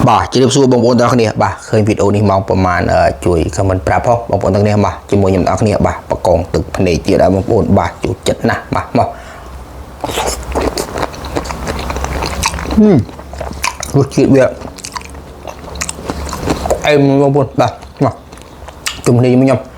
บ่จะได้สู้บางคนตอนนี้บ่เคยวิดีโอนี้มองประมาณจุยคำมันปราพบางคนตอนนี้บ่จะมวยยำตอนนี้บ่ประกองตึกพเนจได้บางคนบ่จุดจัดนะบ่รสชีวิตเอ็มบางคนบ่จุ่มนี้มันยำ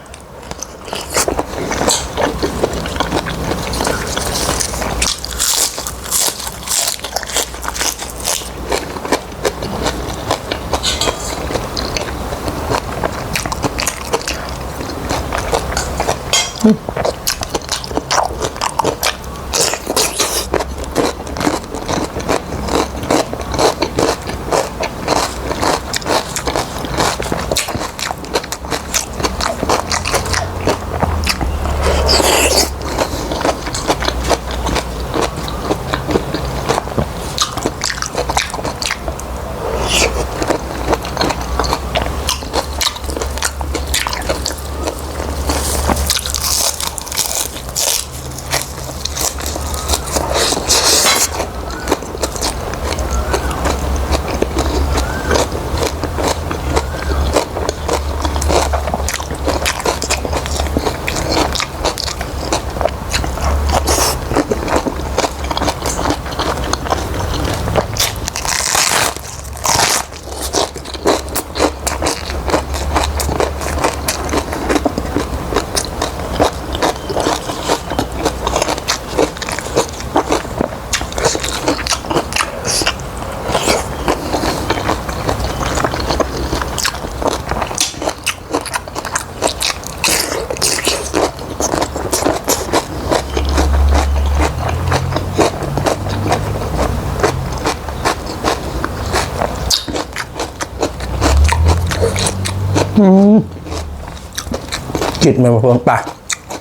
จิตมันมาพวงปาก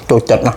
ตัวจัดนะ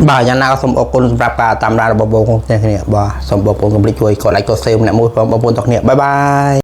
บ่ายังน่าสมอบคุณสำหรับการตามรายระบบของเนี่ยบ่าสมบูรณ์ผมกำลังช่วยกดไลค์กดเซฟเนี่ยมือผมบางคนตกเนี่ยบ๊ายบาย